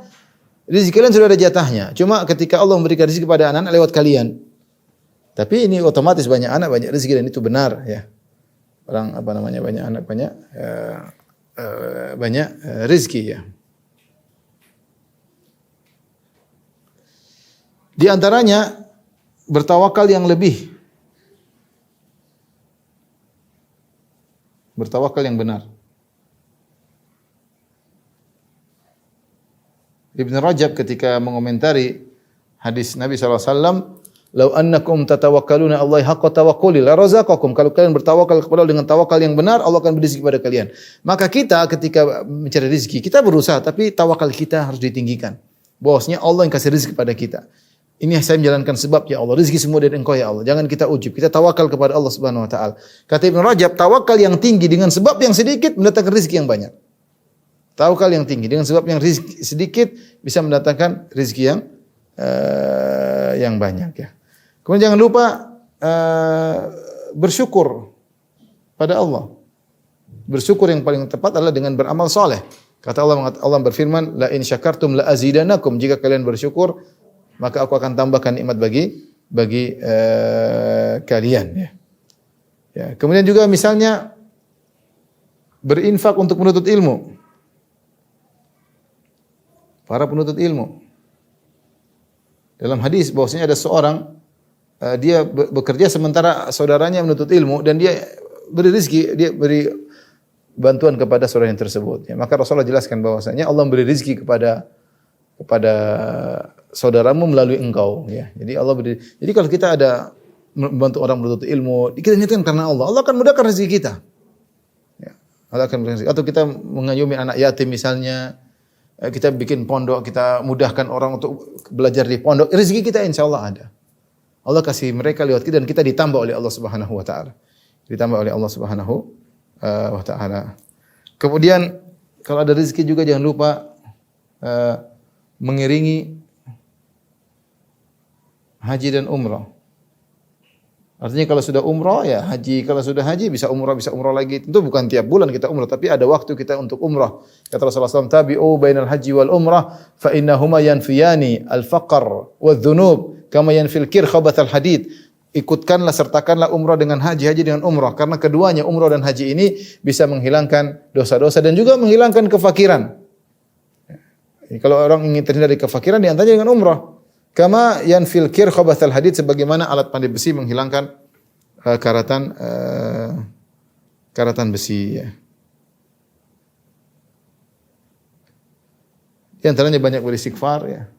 Rezeki kalian sudah ada jatahnya. Cuma ketika Allah memberikan rezeki kepada anak-anak lewat kalian. Tapi ini otomatis banyak anak banyak rezeki dan itu benar ya. Orang banyak anak banyak rezeki ya. Di antaranya bertawakal yang lebih. Bertawakal yang benar. Ibn Rajab ketika mengomentari hadis Nabi SAW, "Lau annakum tatawakkaluna Allahi haqqa tawakkuli la razaqakum." Kalau kalian bertawakal kepada Allah dengan tawakal yang benar, Allah akan beri rezeki kepada kalian. Maka kita ketika mencari rezeki, kita berusaha tapi tawakal kita harus ditinggikan. Bahwasanya Allah yang kasih rezeki kepada kita. Ini saya menjalankan sebab ya Allah. Rezeki semua dari Engkau ya Allah. Jangan kita ujub. Kita tawakal kepada Allah Subhanahu wa taala. Kata Ibn Rajab, tawakal yang tinggi dengan sebab yang sedikit mendatangkan rezeki yang banyak. Tawakal yang tinggi dengan sebab yang rezeki sedikit bisa mendatangkan rezeki yang banyak ya. Kemudian jangan lupa bersyukur pada Allah. Bersyukur yang paling tepat adalah dengan beramal soleh. Kata Allah berfirman, la in syakartum la azidanakum. Jika kalian bersyukur, maka aku akan tambahkan nikmat bagi kalian. Ya. Ya. Kemudian juga misalnya berinfak untuk menuntut ilmu. Para penuntut ilmu. Dalam hadis bahwasanya ada seorang dia bekerja sementara saudaranya menuntut ilmu dan dia beri rezeki, dia beri bantuan kepada saudara yang tersebut. Ya. Maka Rasulullah jelaskan bahwasanya Allah memberi rezeki kepada saudaramu melalui engkau ya. Jadi kalau kita ada membantu orang menuntut ilmu, kita niatkan karena Allah. Allah akan mudahkan rezeki kita. Ya. Allah akan mudahkan rezeki. Atau kita mengayomi anak yatim misalnya, kita bikin pondok, kita mudahkan orang untuk belajar di pondok, rezeki kita insyaallah ada. Allah kasih mereka lewat kita dan kita ditambah oleh Allah Subhanahu wa taala. Ditambah oleh Allah Subhanahu wa taala. Kemudian kalau ada rezeki juga jangan lupa mengiringi haji dan umrah. Artinya kalau sudah umrah ya haji, kalau sudah haji bisa umrah lagi. Tentu bukan tiap bulan kita umrah, tapi ada waktu kita untuk umrah. Kata Rasulullah SAW, tabi'u bainal haji wal umrah fa innahuma yanfiyani al-faqr wadh-dhunub kama yanfil kir khabathal hadid. Ikutkanlah, sertakanlah umrah dengan haji dengan umrah. Karena keduanya umrah dan haji ini bisa menghilangkan dosa-dosa dan juga menghilangkan kefakiran. Kalau orang ingin terhindar dari kefakiran, diantaranya dengan umrah. Kama yanfil kir khabathal hadid, sebagaimana alat pandai besi menghilangkan karatan besi. Ya. Di antaranya banyak beristighfar. Ya.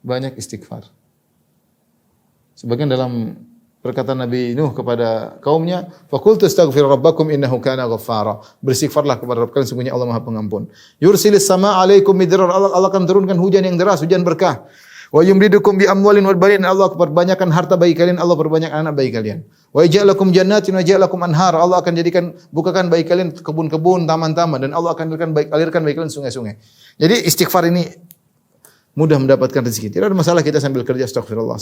Banyak istighfar. Sebagian dalam perkataan Nabi Nuh kepada kaumnya, "Faqultu astaghfiru rabbakum innahu kana ghaffara." Beristighfarlah kepada Rabb kalian, sungguhnya Allah Maha Pengampun. Yursilis samaa 'alaikum midrar. Allah akan turunkan hujan yang deras, hujan berkah. Wa yumdidukum bi amwalin wal banin. Allah perbanyakkan harta bagi kalian, Allah perbanyak anak bagi kalian. Wa yaj'alakum jannatin wa yaj'alakum anhar. Allah akan bukakan bagi kalian kebun-kebun, taman-taman, dan Allah akan alirkan bagi kalian sungai-sungai. Jadi istighfar ini mudah mendapatkan rezeki. Tidak ada masalah kita sambil kerja astagfirullah.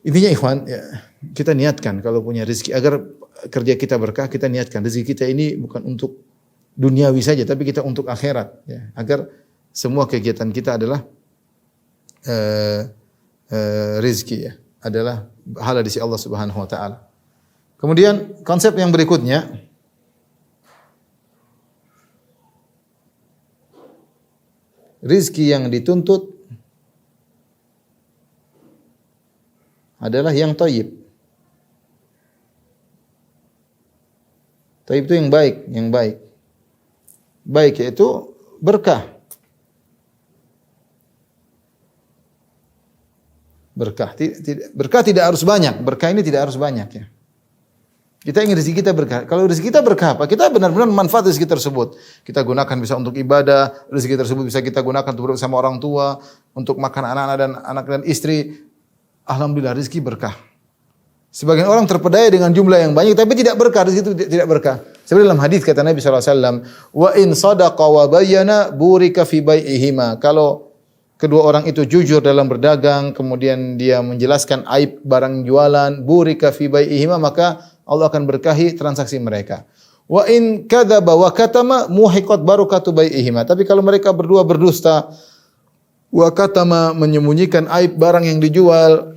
Intinya ikhwan, ya, kita niatkan kalau punya rezeki agar kerja kita berkah, kita niatkan rezeki kita ini bukan untuk duniawi saja, tapi kita untuk akhirat, ya, agar semua kegiatan kita adalah rezeki, ya, adalah pahala di sisi Allah Subhanahu wa taala. Kemudian konsep yang berikutnya, rezeki yang dituntut adalah yang thayyib. Thayyib itu yang baik. Baik yaitu berkah. Berkah tidak harus banyak. Berkah ini tidak harus banyak, ya. Kita ingin rezeki kita berkah. Kalau rezeki kita berkah apa? Kita benar-benar manfaat rezeki tersebut. Kita gunakan bisa untuk ibadah, rezeki tersebut bisa kita gunakan untuk bersama orang tua, untuk makan anak-anak dan istri. alhamdulillah rezeki berkah. Sebagian orang terpedaya dengan jumlah yang banyak tapi tidak berkah, rezeki itu tidak berkah. Seperti dalam hadis kata Nabi SAW, wa in sadaqa wa bayyana burika fi bai'ihima. Kalau kedua orang itu jujur dalam berdagang, kemudian dia menjelaskan aib barang jualan, burika fi bai'ihima, maka Allah akan berkahi transaksi mereka. Wa in kadzaba wa katama muhiqat barakatu bai'ihima. Tapi kalau mereka berdua berdusta, wa katama menyembunyikan aib barang yang dijual,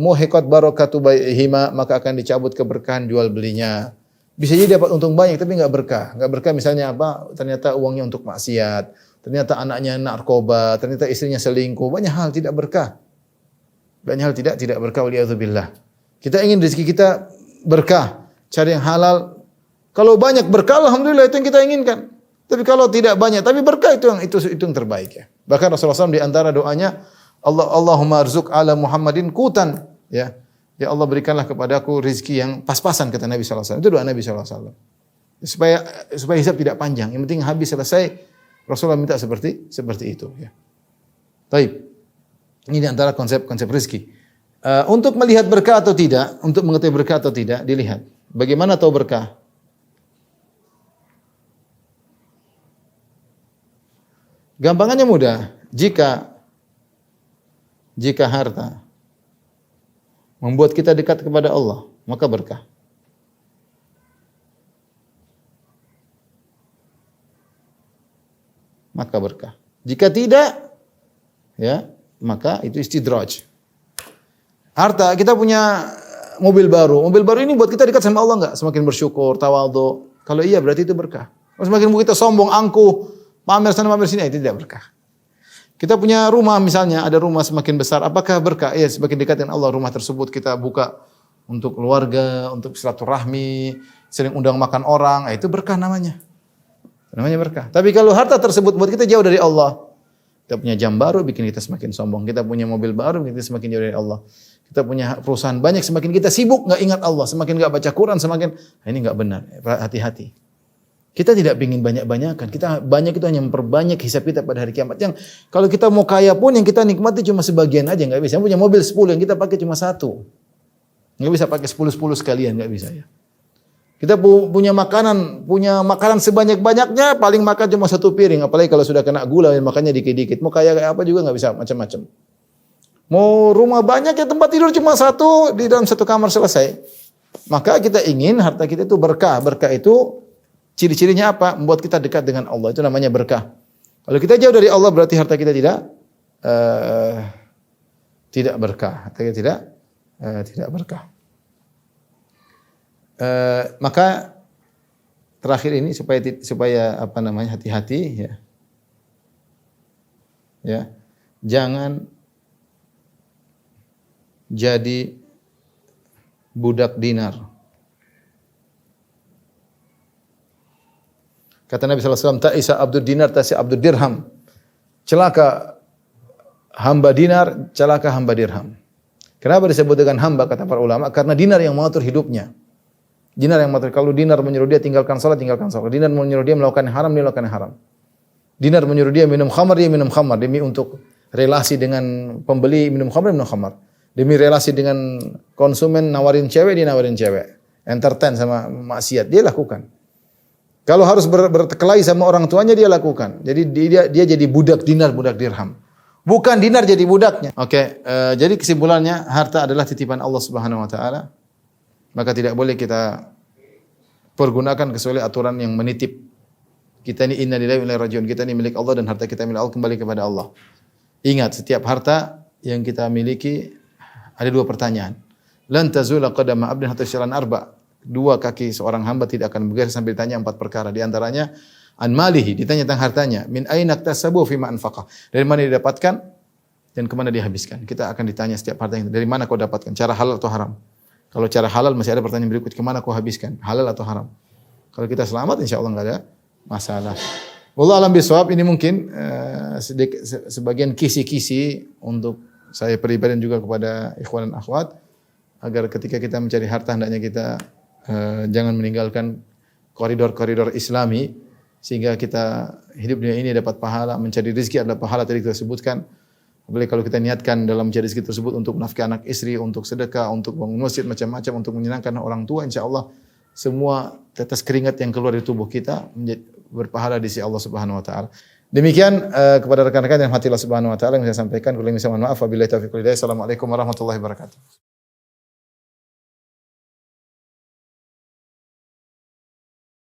muhiqat barakatu bai'ihima, maka akan dicabut keberkahan jual belinya. Bisa jadi dapat untung banyak tapi enggak berkah. Enggak berkah misalnya apa? Ternyata uangnya untuk maksiat, ternyata anaknya narkoba, ternyata istrinya selingkuh, banyak hal tidak berkah. Banyak hal tidak berkah, waliyadzubillah. Kita ingin rezeki kita berkah, cari yang halal. Kalau banyak berkah, alhamdulillah itu yang kita inginkan. Tapi kalau tidak banyak tapi berkah, itu yang terbaik ya. Bahkan Rasulullah SAW di antara doanya, Allahumma arzuq ala Muhammadin qutan, ya. Ya Allah berikanlah kepadaku rezeki yang pas-pasan, kata Nabi SAW. Itu doa Nabi SAW. Supaya hisab tidak panjang. Yang penting habis selesai. Rasulullah minta seperti itu. Ya. Taib. Ini di antara konsep rezeki. Untuk melihat berkah atau tidak, untuk mengetahui berkah atau tidak, dilihat. Bagaimana tahu berkah? Gampangannya mudah. Jika harta membuat kita dekat kepada Allah, maka berkah. Maka berkah. Jika tidak, ya, maka itu istidraj. Harta, kita punya mobil baru. Mobil baru ini buat kita dekat sama Allah enggak? Semakin bersyukur, tawadhu. Kalau iya berarti itu berkah. Kalau semakin kita sombong, angkuh, pamer sana pamer sini, itu tidak berkah. Kita punya rumah misalnya, ada rumah semakin besar, apakah berkah? Iya, semakin dekat dengan Allah, rumah tersebut kita buka untuk keluarga, untuk silaturahmi, sering undang makan orang, itu berkah namanya. Namanya berkah. Tapi kalau harta tersebut buat kita jauh dari Allah, kita punya jam baru bikin kita semakin sombong, kita punya mobil baru bikin kita semakin jauh dari Allah. Kita punya perusahaan banyak, semakin kita sibuk enggak ingat Allah, semakin enggak baca Quran, semakin ini enggak benar. Hati-hati. Kita tidak ingin banyak-banyakan. Kita banyak itu hanya memperbanyak hisab kita pada hari kiamat. Yang kalau kita mau kaya pun yang kita nikmati cuma sebagian aja, enggak bisa. Yang punya mobil 10 yang kita pakai cuma 1. Enggak bisa pakai 10 sekalian, enggak bisa ya. Kita punya makanan sebanyak-banyaknya, paling makan cuma 1 piring, apalagi kalau sudah kena gula makannya dikit-dikit. Mau kaya kayak apa juga enggak bisa, macam-macam. Mau rumah banyak ya tempat tidur cuma 1 di dalam 1 kamar selesai. Maka kita ingin harta kita itu berkah. Berkah itu ciri-cirinya apa? Membuat kita dekat dengan Allah. Itu namanya berkah. Kalau kita jauh dari Allah berarti harta kita tidak berkah. Harta kita tidak berkah. Maka terakhir ini supaya apa namanya hati-hati ya. Ya. Jangan jadi budak dinar. Kata Nabi SAW, ta'isa abdud dinar, ta'isa abdud dirham. Celaka hamba dinar, celaka hamba dirham. Kenapa disebut dengan hamba, kata para ulama? Karena dinar yang mengatur hidupnya. Dinar yang mengatur. Kalau dinar menyuruh dia tinggalkan salat, tinggalkan salat. Dinar menyuruh dia melakukan yang haram, dia melakukan yang haram. Dinar menyuruh dia minum khamar, dia minum khamar. Demi untuk relasi dengan pembeli, minum khamar, minum khamar. Demi relasi dengan konsumen, nawarin cewek, dia nawarin cewek. Entertain sama maksiat, dia lakukan. Kalau harus berkelahi sama orang tuanya dia lakukan. Jadi dia jadi budak dinar, budak dirham. Bukan dinar jadi budaknya. Oke, jadi kesimpulannya harta adalah titipan Allah Subhanahu wa taala. Maka tidak boleh kita pergunakan kecuali aturan yang menitip. Kita ini inna lillahi wa inna ilaihi raji'un. Kita ini milik Allah dan harta kita milik Allah, kembali kepada Allah. Ingat, setiap harta yang kita miliki ada 2 pertanyaan. Lan tazula qadama 'abdin hatta yas'ala arba'. 2 kaki seorang hamba tidak akan bergeser sampai ditanya 4 perkara. Di antaranya an malihi, ditanya tentang hartanya. Min aina iktasabu fi ma anfaqa. Dari mana didapatkan dan kemana dihabiskan. Kita akan ditanya setiap harta yang dari mana kau dapatkan, cara halal atau haram. Kalau cara halal masih ada pertanyaan berikut, kemana kau habiskan, halal atau haram. Kalau kita selamat insyaallah enggak ada masalah. Wallahu alam bisawab. Ini mungkin sebagian kisi-kisi untuk saya pribadi dan juga kepada ikhwan dan akhwat agar ketika kita mencari harta hendaknya kita jangan meninggalkan koridor-koridor Islami sehingga kita hidup dunia ini dapat pahala, mencari rezeki adalah pahala tadi kita sebutkan. Apalagi kalau kita niatkan dalam jadi zikir tersebut untuk menafkahi anak istri, untuk sedekah, untuk bangun masjid macam-macam, untuk menyenangkan orang tua, insyaallah semua tetes keringat yang keluar dari tubuh kita berpahala di sisi Allah Subhanahu wa taala. Demikian kepada rekan-rekan yang hati Allah Subhanahu wa taala yang saya sampaikan. Kalau misalnya mohon maaf, wabillahi taufiq wal hidayah. Assalamualaikum warahmatullahi wabarakatuh.